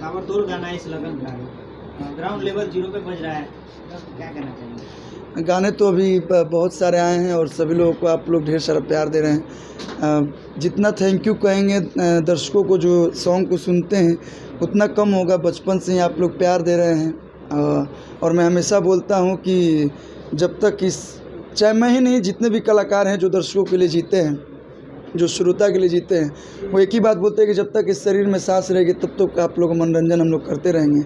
ताबड़तोड़ गाना है इस लगन का, ग्राउंड लेवल जीरो पे बज रहा है, क्या कहना चाहिए? गाने तो अभी बहुत सारे आए हैं और सभी लोगों को आप लोग ढेर सारा प्यार दे रहे हैं। जितना थैंक यू कहेंगे दर्शकों को जो सॉन्ग को सुनते हैं उतना कम होगा। बचपन से ही आप लोग प्यार दे रहे हैं और मैं हमेशा बोलता हूँ कि जब तक इस चाहे मैं ही नहीं, जितने भी कलाकार हैं जो दर्शकों के लिए जीते हैं, जो श्रोता के लिए जीते हैं, वो एक ही बात बोलते हैं कि जब तक इस शरीर में सांस रहेगी तब तक आप लोग का मनोरंजन हम लोग करते रहेंगे।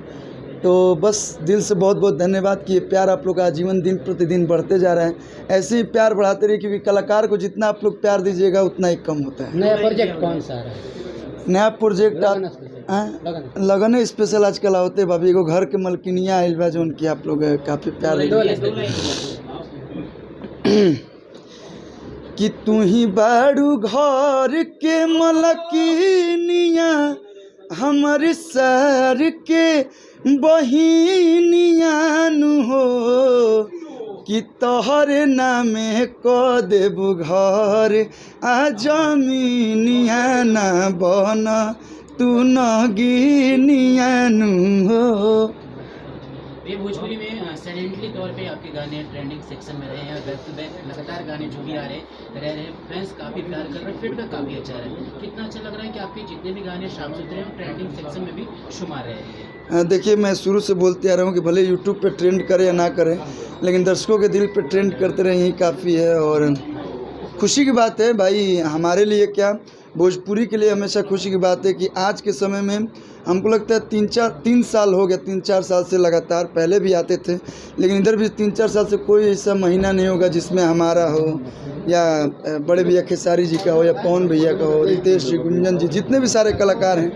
तो बस दिल से बहुत बहुत धन्यवाद कि ये प्यार आप लोग का आजीवन दिन प्रतिदिन बढ़ते जा रहा है। ऐसे ही प्यार बढ़ाते रहिए, क्योंकि कलाकार को जितना आप लोग प्यार दीजिएगा उतना ही कम होता है। नया प्रोजेक्ट कौन सा रहा है? नया प्रोजेक्ट लगन स्पेशल आजकल होते भाभी को घर के मलकिनिया आइल बा जो उनकी आप लोग काफ़ी प्यार कि तू ही बारू घर के मलकिनिया हमर सर के बहिनियानु हो कि तोहरे नामे क देबू घर आ जमीनिया ना बन तू नगिनियानु हो। ये भोजपुरी में साइलेंटली तौर पे आपके गाने ट्रेंडिंग सेक्शन में रहे हैं, बैक टू बैक लगातार गाने जो भी आ रहे हैं फैंस काफ़ी प्यार कर रहे हैं, फीडबैक काफ़ी अच्छा रहा है। कितना अच्छा लग रहा है कि आपके जितने भी गाने साफ सुथरे हैं ट्रेंडिंग सेक्शन में भी शुमार रहे हैं। देखिए, मैं शुरू से बोलते आ रहा हूँ कि भले यूट्यूब पे ट्रेंड करे या ना करे, लेकिन दर्शकों के दिल पे ट्रेंड करते रहे यही काफ़ी है। और खुशी की बात है भाई, हमारे लिए क्या, भोजपुरी के लिए हमेशा खुशी की बात है कि आज के समय में हमको लगता है 3 साल हो गया, 3-4 साल से लगातार, पहले भी आते थे, लेकिन इधर भी 3-4 साल से कोई ऐसा महीना नहीं होगा जिसमें हमारा हो या बड़े भैया खेसारी जी का हो या पवन भैया का हो, रितेश जी, गुंजन जी, जितने भी सारे कलाकार हैं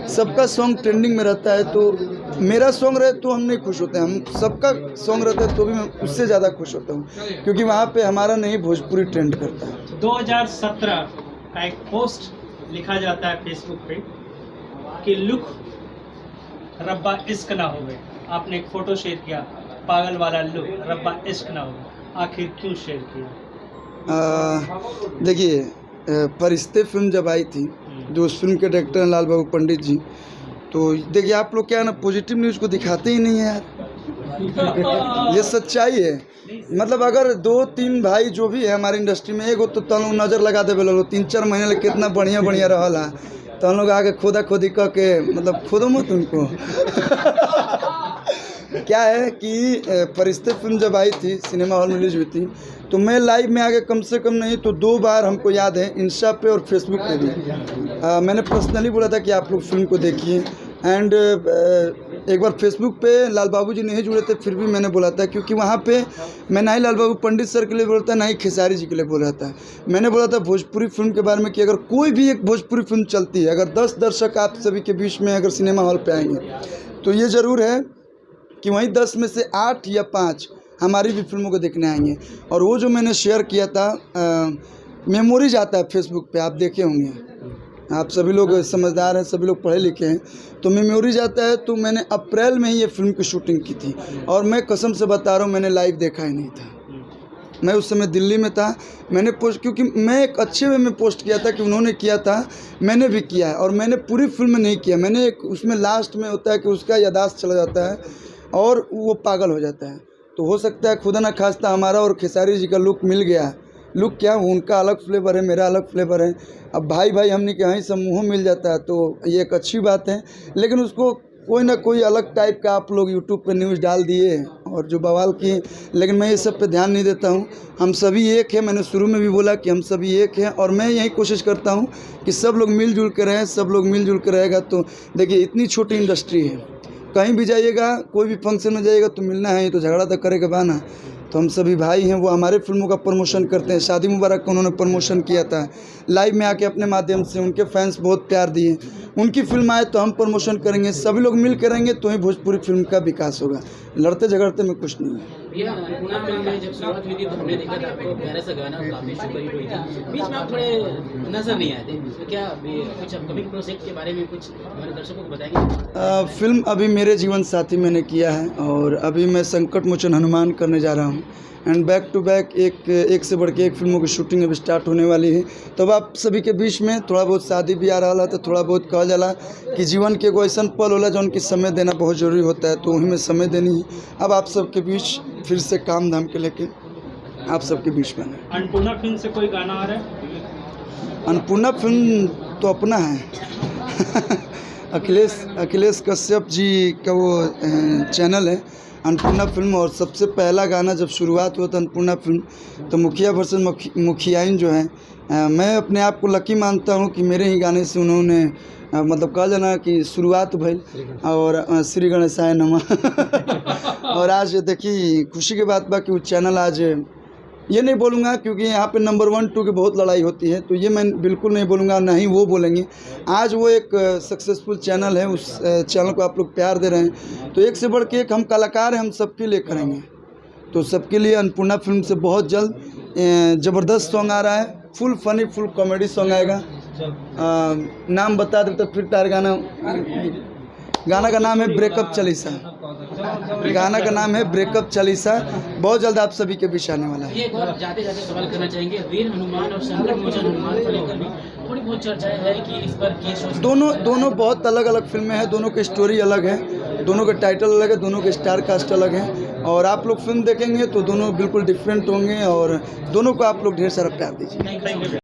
सबका सॉन्ग ट्रेंडिंग में रहता है। तो मेरा सॉन्ग रहे तो हम नहीं खुश होते हैं, हम सबका सॉन्ग रहता है तो भी मैं उससे ज़्यादा खुश होता हूँ, क्योंकि वहाँ पर हमारा नहीं भोजपुरी ट्रेंड करता है। 2017 का एक पोस्ट लिखा जाता है फेसबुक पे कि लुक रब्बा इश्क ना हो गए, आपने एक फ़ोटो शेयर किया, पागल वाला लुक रब्बा इश्क ना हो गए, आखिर क्यों शेयर किया? देखिए, फरिश्ते फिल्म जब आई थी, जो उस फिल्म के डायरेक्टर हैं लाल बाबू पंडित जी, तो देखिए आप लोग क्या है ना, पॉजिटिव न्यूज़ को दिखाते ही नहीं है यार, ये सच्चाई है। मतलब अगर 2-3 भाई जो भी है हमारी इंडस्ट्री में, एगो तो तनु नज़र लगा देवे लो 3-4 महीने लगे कितना बढ़िया बढ़िया रहला, तो हम लोग आगे खोदा खोदी कह के, मतलब खोदो मत उनको क्या है कि फरिश्ते फिल्म जब आई थी, सिनेमा हॉल में रिलीज हुई थी, तो मैं लाइव में आगे कम से कम नहीं तो 2 बार हमको याद है इंस्टा पे और फेसबुक पे भी मैंने पर्सनली बोला था कि आप लोग फिल्म को देखिए। एंड एक बार फेसबुक पे लाल बाबू जी नहीं जुड़े थे, फिर भी मैंने बोला था, क्योंकि वहाँ पे मैं ना ही लाल बाबू पंडित सर के लिए बोला था, ना ही खेसारी जी के लिए बोल रहा था। मैंने बोला था भोजपुरी फिल्म के बारे में कि अगर कोई भी एक भोजपुरी फिल्म चलती है, अगर 10 दर्शक आप सभी के बीच में अगर सिनेमा हॉल पे आएंगे, तो ये ज़रूर है कि वहीं 10 में से 8 या 5 हमारी भी फिल्मों को देखने आएंगे। और वो जो मैंने शेयर किया था, मेमोरीज आता है फेसबुक पे, आप देखे होंगे, आप सभी लोग समझदार हैं, सभी लोग पढ़े लिखे हैं, तो मेमोरीज आता है। तो मैंने अप्रैल में ही ये फिल्म की शूटिंग की थी, और मैं कसम से बता रहा हूँ मैंने लाइव देखा ही नहीं था। मैं उस समय दिल्ली में था, मैंने पोस्ट, क्योंकि मैं एक अच्छे वे में पोस्ट किया था कि उन्होंने किया था, मैंने भी किया है, और मैंने पूरी फिल्म में नहीं किया। मैंने एक उसमें लास्ट में होता है कि उसका यादाश्त चला जाता है और वो पागल हो जाता है। तो हो सकता है खुदा न खास्ता हमारा और खेसारी जी का लुक मिल गया। लुक क्या, उनका अलग फ्लेवर है, मेरा अलग फ्लेवर है। अब भाई भाई हमने के यहाँ समूह मिल जाता है तो ये एक अच्छी बात है, लेकिन उसको कोई ना कोई अलग टाइप का आप लोग यूट्यूब पे न्यूज़ डाल दिए और जो बवाल की, लेकिन मैं ये सब पे ध्यान नहीं देता हूँ। हम सभी एक हैं, मैंने शुरू में भी बोला कि हम सभी एक हैं, और मैं यही कोशिश करता हूँ कि सब लोग मिलजुल के रहें। सब लोग मिलजुल के रहेगा तो देखिए, इतनी छोटी इंडस्ट्री है, कहीं भी जाइएगा, कोई भी फंक्शन में जाइएगा तो मिलना है, तो झगड़ा तो करेगा बाना। तो हम सभी भाई हैं, वो हमारे फिल्मों का प्रमोशन करते हैं। शादी मुबारक का उन्होंने प्रमोशन किया था, लाइव में आके अपने माध्यम से, उनके फैंस बहुत प्यार दिए। उनकी फिल्म आए तो हम प्रमोशन करेंगे, सभी लोग मिल करेंगे तो ही भोजपुरी फिल्म का विकास होगा। लड़ते झगड़ते में कुछ नहीं है। भैया पूना फिल्म में जब शुरुआत हुई थी तो हमने देखा था आपको प्यारा सा गाना काफी सुपर हिट हुई थी, बीच में आप थोड़े नजर नहीं आए थे, तो क्या अभी कुछ अपकमिंग प्रोजेक्ट के बारे में कुछ हमारे दर्शकों को बताएंगे? फिल्म अभी मेरे जीवन साथी मैंने किया है और अभी मैं संकट मोचन हनुमान करने जा रहा हूँ एंड बैक टू बैक एक से बढ़ के एक फिल्मों की शूटिंग अभी स्टार्ट होने वाली है। तो अब आप सभी के बीच में थोड़ा बहुत शादी भी आ रहा है तो थोड़ा बहुत कहल जाला कि जीवन के एगो ऐसा पल होला जौन कि समय देना बहुत ज़रूरी होता है, तो वहीं में समय देनी है। अब आप सबके बीच फिर से काम धाम के लेके आप सबके बीच में है। अन्नपूर्णा फिल्म से कोई गाना आ रहा है? अन्नपूर्णा फिल्म तो अपना है अखिलेश कश्यप जी का वो चैनल है अन्नपूर्णा फिल्म, और सबसे पहला गाना जब शुरुआत हुआ था अन्नपूर्णा फिल्म तो मुखिया वर्सेस मुखियाइन जो है, मैं अपने आप को लकी मानता हूँ कि मेरे ही गाने से उन्होंने मतलब कहा जाना कि शुरुआत भइल और श्री गणेशाय नमः और आज देखिए खुशी की बात बा कि वो चैनल आज ये नहीं बोलूँगा क्योंकि यहाँ पे नंबर 1 2 की बहुत लड़ाई होती है, तो ये मैं बिल्कुल नहीं बोलूँगा, ना ही वो बोलेंगे। आज वो एक सक्सेसफुल चैनल है, उस चैनल को आप लोग प्यार दे रहे हैं, तो एक से बढ़ के एक हम कलाकार हैं, हम सबके लिए करेंगे। तो सबके लिए अन्नपूर्णा फिल्म से बहुत जल्द ज़बरदस्त सॉन्ग आ रहा है, full funny full comedy song आएगा। नाम बता दे तो फिर तार गाना का नाम है ब्रेकअप चालीसा। गाना का नाम है ब्रेकअप चालीसा। बहुत जल्द आप सभी के बीच आने वाला है। एक और जाते जाते सवाल करना चाहेंगे, वीर हनुमान और संकट मोचन हनुमान को लेकर भी थोड़ी बहुत चर्चा है कि इस पर केस हो। दोनों बहुत अलग अलग फिल्में हैं, दोनों की स्टोरी अलग है, दोनों का टाइटल अलग है, दोनों के स्टार कास्ट अलग है, और आप लोग फिल्म देखेंगे तो दोनों बिल्कुल डिफरेंट होंगे और दोनों को आप लोग ढेर सारा प्यार दीजिए।